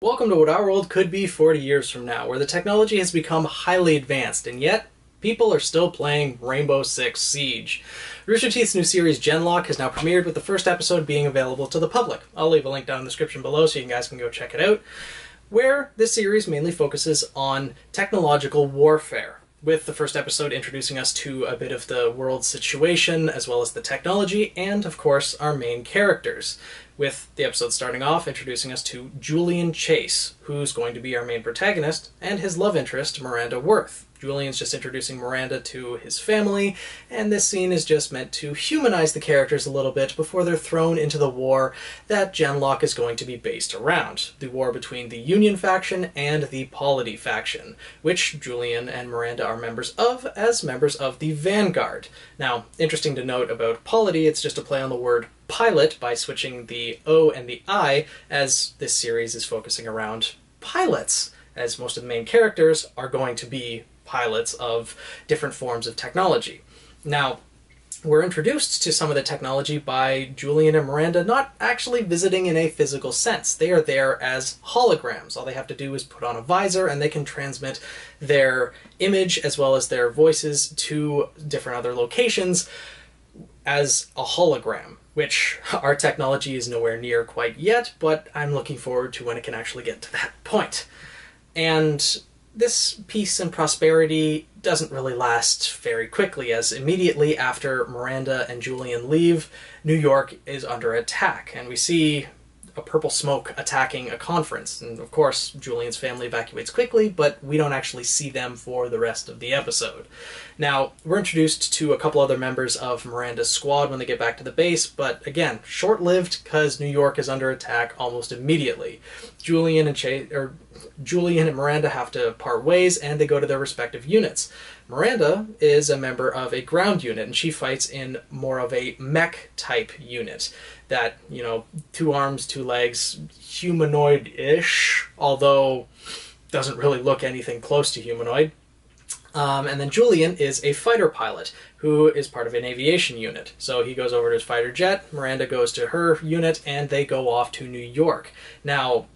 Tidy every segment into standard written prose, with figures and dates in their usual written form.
Welcome to what our world could be 40 years from now, where the technology has become highly advanced, and yet people are still playing Rainbow Six Siege. Rooster Teeth's new series Genlock has now premiered, with the first episode being available to the public. I'll leave a link down in the description below so you guys can go check it out, where this series mainly focuses on technological warfare, with the first episode introducing us to a bit of the world's situation, as well as the technology, and of course our main characters, with the episode starting off introducing us to Julian Chase, who's going to be our main protagonist, and his love interest, Miranda Worth. Julian's just introducing Miranda to his family, and this scene is just meant to humanize the characters a little bit before they're thrown into the war that Genlock is going to be based around. The war between the Union faction and the Polity faction, which Julian and Miranda are members of as members of the Vanguard. Now, interesting to note about Polity, it's just a play on the word pilot by switching the O and the I, as this series is focusing around pilots, as most of the main characters are going to be pilots of different forms of technology. Now, we're introduced to some of the technology by Julian and Miranda not actually visiting in a physical sense. They are there as holograms. All they have to do is put on a visor and they can transmit their image as well as their voices to different other locations as a hologram, which our technology is nowhere near quite yet, but I'm looking forward to when it can actually get to that point. And this peace and prosperity doesn't really last very quickly, as immediately after Miranda and Julian leave, New York is under attack, and we see a purple smoke attacking a conference. And of course, Julian's family evacuates quickly, but we don't actually see them for the rest of the episode. Now, we're introduced to a couple other members of Miranda's squad when they get back to the base, but again, short-lived because New York is under attack almost immediately. Julian and Miranda have to part ways, and they go to their respective units. Miranda is a member of a ground unit, and she fights in more of a mech-type unit. That, you know, 2 arms, 2 legs, humanoid-ish, although doesn't really look anything close to humanoid. And then Julian is a fighter pilot who is part of an aviation unit. So he goes over to his fighter jet, Miranda goes to her unit, and they go off to New York. Now,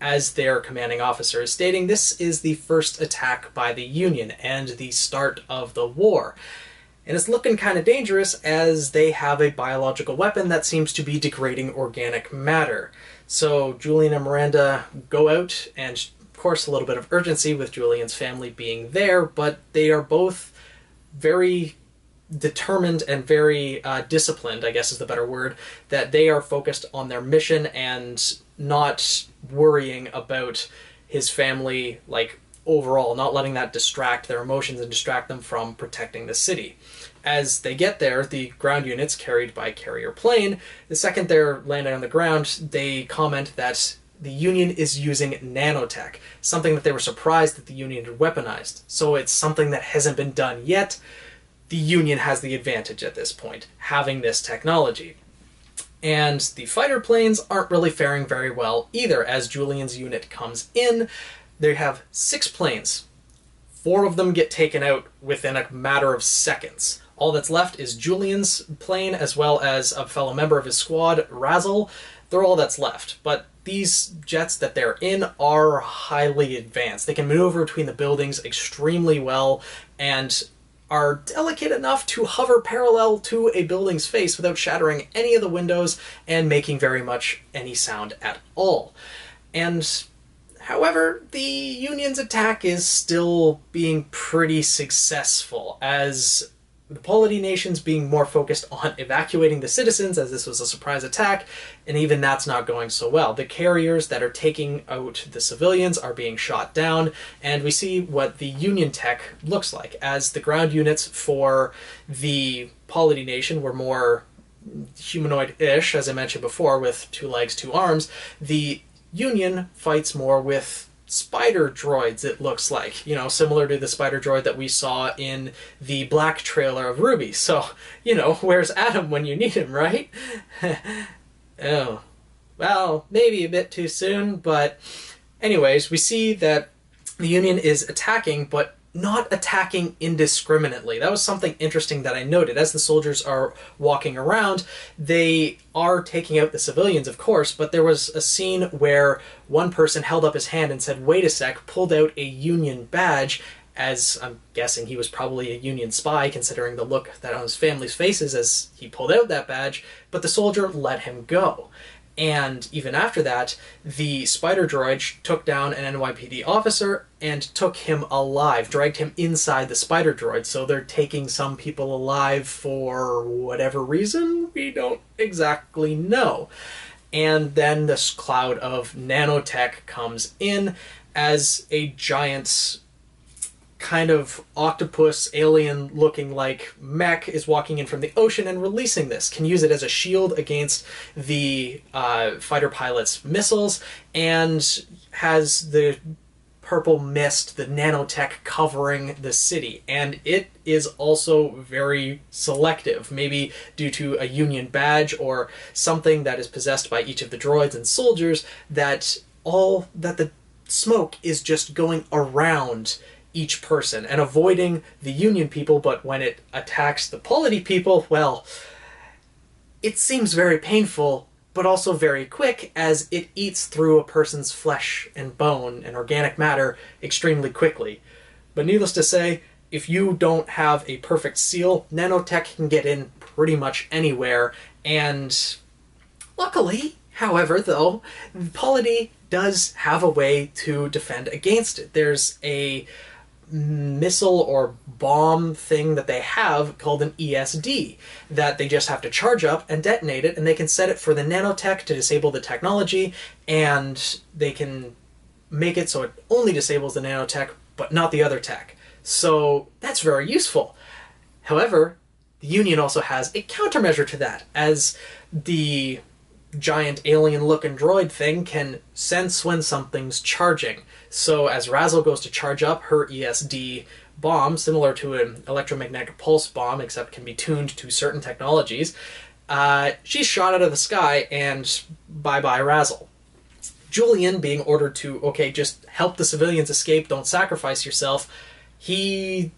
as their commanding officer is stating, this is the first attack by the Union and the start of the war. And it's looking kind of dangerous, as they have a biological weapon that seems to be degrading organic matter. So Julian and Miranda go out, and of course a little bit of urgency with Julian's family being there, but they are both very determined and very disciplined, I guess is the better word, that they are focused on their mission and not worrying about his family, like, overall, not letting that distract their emotions and distract them from protecting the city. As they get there, the ground units carried by carrier plane, the second they're landing on the ground, they comment that the Union is using nanotech, something that they were surprised that the Union had weaponized. So it's something that hasn't been done yet. The Union has the advantage at this point, having this technology. And the fighter planes aren't really faring very well either, as Julian's unit comes in. They have 6 planes. 4 of them get taken out within a matter of seconds. All that's left is Julian's plane, as well as a fellow member of his squad, Razzle. They're all that's left. But these jets that they're in are highly advanced. They can maneuver between the buildings extremely well, and are delicate enough to hover parallel to a building's face without shattering any of the windows and making very much any sound at all. And however, the Union's attack is still being pretty successful, as the Polity nations being more focused on evacuating the citizens, as this was a surprise attack, and even that's not going so well. The carriers that are taking out the civilians are being shot down, and we see what the Union tech looks like, as the ground units for the Polity nation were more humanoid-ish, as I mentioned before, with 2 legs, 2 arms. The Union fights more with spider droids, it looks like, you know, similar to the spider droid that we saw in the Black trailer of Ruby. So, you know, where's Adam when you need him, right? Oh, well, maybe a bit too soon, but anyways, we see that the Union is attacking, but not attacking indiscriminately. That was something interesting that I noted. As the soldiers are walking around, they are taking out the civilians, of course, but there was a scene where one person held up his hand and said, "Wait a sec," pulled out a Union badge, as I'm guessing he was probably a Union spy, considering the look that on his family's faces as he pulled out that badge, but the soldier let him go. And even after that, the spider droid took down an NYPD officer and took him alive, dragged him inside the spider droid. So they're taking some people alive for whatever reason, we don't exactly know. And then this cloud of nanotech comes in as a giant kind of octopus alien looking like mech is walking in from the ocean and releasing this, can use it as a shield against the fighter pilot's missiles, and has the purple mist, the nanotech covering the city. And it is also very selective, maybe due to a Union badge or something that is possessed by each of the droids and soldiers, that the smoke is just going around each person and avoiding the Union people, but when it attacks the Polity people, well, it seems very painful, but also very quick, as it eats through a person's flesh and bone and organic matter extremely quickly. But needless to say, if you don't have a perfect seal, nanotech can get in pretty much anywhere, and luckily, however, though, Polity does have a way to defend against it. There's a missile or bomb thing that they have called an ESD that they just have to charge up and detonate it, and they can set it for the nanotech to disable the technology, and they can make it so it only disables the nanotech but not the other tech. So that's very useful. However, the Union also has a countermeasure to that, as the giant alien-looking droid thing can sense when something's charging. So as Razzle goes to charge up her ESD bomb, similar to an electromagnetic pulse bomb, except can be tuned to certain technologies, she's shot out of the sky, and bye-bye Razzle. Julian, being ordered to, okay, just help the civilians escape, don't sacrifice yourself, he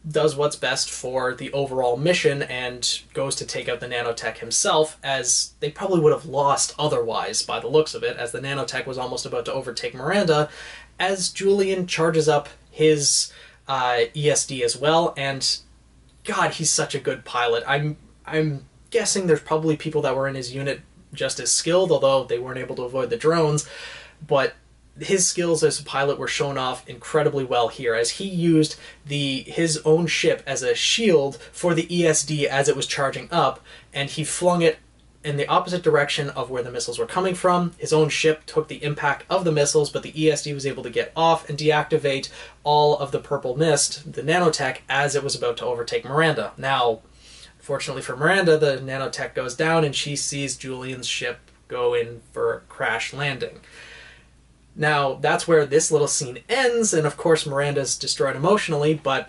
does what's best for the overall mission and goes to take out the nanotech himself, as they probably would have lost otherwise by the looks of it, as the nanotech was almost about to overtake Miranda, as Julian charges up his ESD as well. And God, he's such a good pilot. I'm guessing there's probably people that were in his unit just as skilled, although they weren't able to avoid the drones, but his skills as a pilot were shown off incredibly well here, as he used his own ship as a shield for the ESD as it was charging up, and he flung it in the opposite direction of where the missiles were coming from. His own ship took the impact of the missiles, but the ESD was able to get off and deactivate all of the purple mist, the nanotech, as it was about to overtake Miranda. Now, fortunately for Miranda, the nanotech goes down and she sees Julian's ship go in for a crash landing. Now, that's where this little scene ends, and of course Miranda's destroyed emotionally, but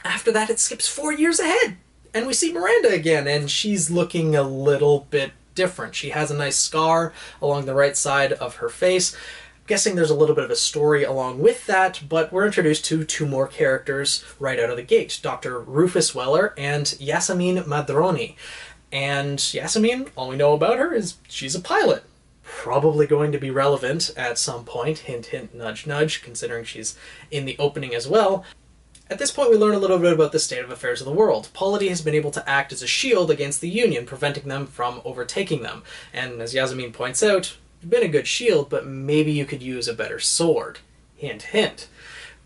after that it skips 4 years ahead, and we see Miranda again, and she's looking a little bit different. She has a nice scar along the right side of her face. I'm guessing there's a little bit of a story along with that, but we're introduced to two more characters right out of the gate, Dr. Rufus Weller and Yasemin Madroni. And Yasemin, all we know about her is she's a pilot. Probably going to be relevant at some point, hint hint nudge nudge, considering she's in the opening as well. At this point we learn a little bit about the state of affairs of the world. Polity has been able to act as a shield against the Union, preventing them from overtaking them. And as Yasemin points out, you've been a good shield, but maybe you could use a better sword. Hint hint.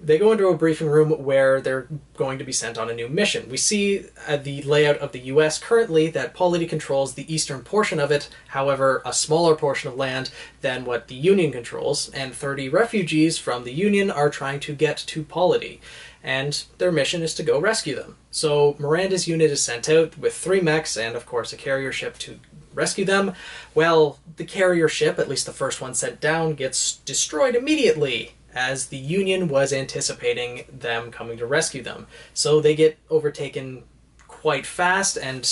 They go into a briefing room where they're going to be sent on a new mission. We see the layout of the US currently that Polity controls the eastern portion of it, however a smaller portion of land than what the Union controls, and 30 refugees from the Union are trying to get to Polity, and their mission is to go rescue them. So Miranda's unit is sent out with 3 mechs and of course a carrier ship to rescue them. Well, the carrier ship, at least the first one sent down, gets destroyed immediately, as the Union was anticipating them coming to rescue them. So they get overtaken quite fast, and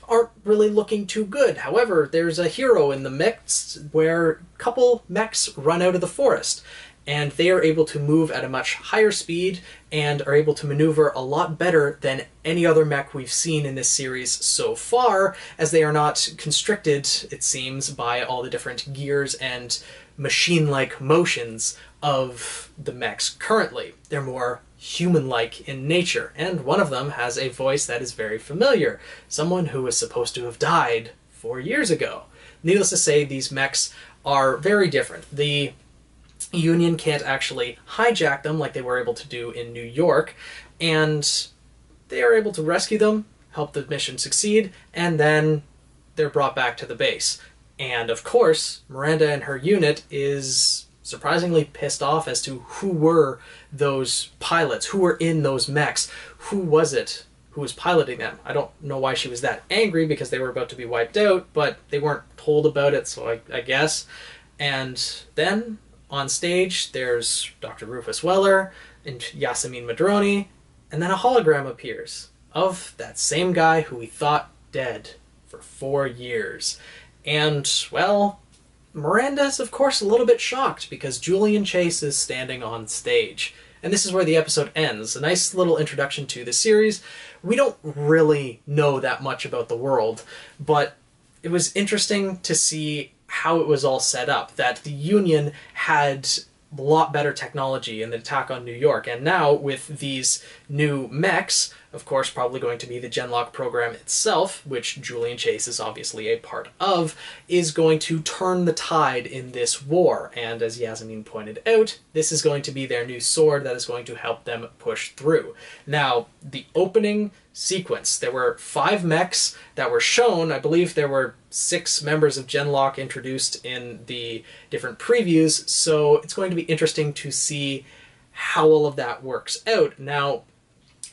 aren't really looking too good. However, there's a hero in the mix where a couple mechs run out of the forest, and they are able to move at a much higher speed and are able to maneuver a lot better than any other mech we've seen in this series so far, as they are not constricted, it seems, by all the different gears and machine-like motions of the mechs currently. They're more human-like in nature, and one of them has a voice that is very familiar, someone who was supposed to have died 4 years ago. Needless to say, these mechs are very different. The Union can't actually hijack them like they were able to do in New York, and they are able to rescue them, help the mission succeed, and then they're brought back to the base. And of course, Miranda and her unit is surprisingly pissed off as to who were those pilots, who were in those mechs, who was it who was piloting them. I don't know why she was that angry, because they were about to be wiped out, but they weren't told about it, so I guess. And then on stage, there's Dr. Rufus Weller and Yasemin Madroni, and then a hologram appears of that same guy who we thought dead for 4 years. And, well, Miranda's, of course, a little bit shocked because Julian Chase is standing on stage. And this is where the episode ends. A nice little introduction to the series. We don't really know that much about the world, but it was interesting to see how it was all set up, that the Union had a lot better technology in the attack on New York, and now with these new mechs, of course probably going to be the Genlock program itself, which Julian Chase is obviously a part of, is going to turn the tide in this war, and as Yasemin pointed out, this is going to be their new sword that is going to help them push through. Now, the opening sequence, there were 5 mechs that were shown. I believe there were 6 members of Genlock introduced in the different previews, so it's going to be interesting to see how all of that works out. Now,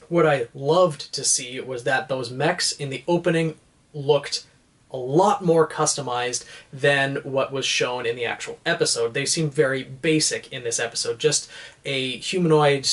what I loved to see was that those mechs in the opening looked a lot more customized than what was shown in the actual episode. They seemed very basic in this episode, just a humanoid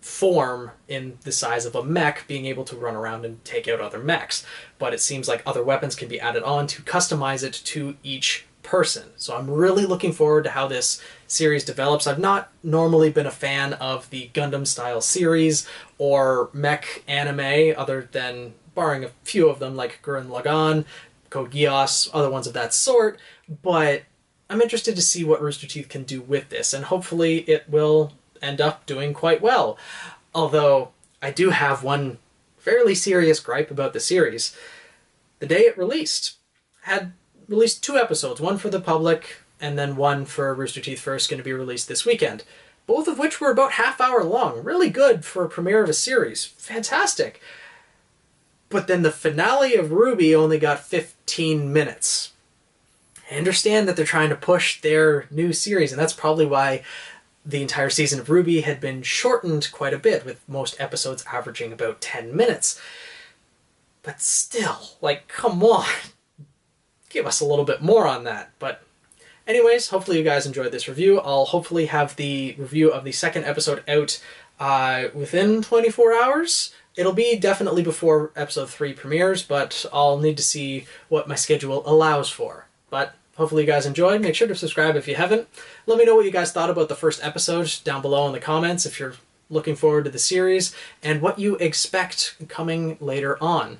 form in the size of a mech being able to run around and take out other mechs. But it seems like other weapons can be added on to customize it to each person. So I'm really looking forward to how this series develops. I've not normally been a fan of the Gundam-style series or mech anime, other than barring a few of them like Gurren Lagann, Code Geass, other ones of that sort, but I'm interested to see what Rooster Teeth can do with this, and hopefully it will end up doing quite well. Although, I do have one fairly serious gripe about the series. The day it released had released 2 episodes, one for the public and then one for Rooster Teeth First, going to be released this weekend, both of which were about half-hour long. Really good for a premiere of a series. Fantastic. But then the finale of RWBY only got 15 minutes. I understand that they're trying to push their new series, and that's probably why the entire season of RWBY had been shortened quite a bit, with most episodes averaging about 10 minutes. But still, like, come on. Give us a little bit more on that. But anyways, hopefully you guys enjoyed this review. I'll hopefully have the review of the second episode out within 24 hours. It'll be definitely before episode 3 premieres, but I'll need to see what my schedule allows for. But hopefully you guys enjoyed. Make sure to subscribe if you haven't. Let me know what you guys thought about the first episode down below in the comments if you're looking forward to the series, and what you expect coming later on.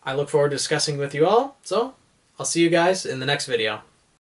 I look forward to discussing with you all, so I'll see you guys in the next video.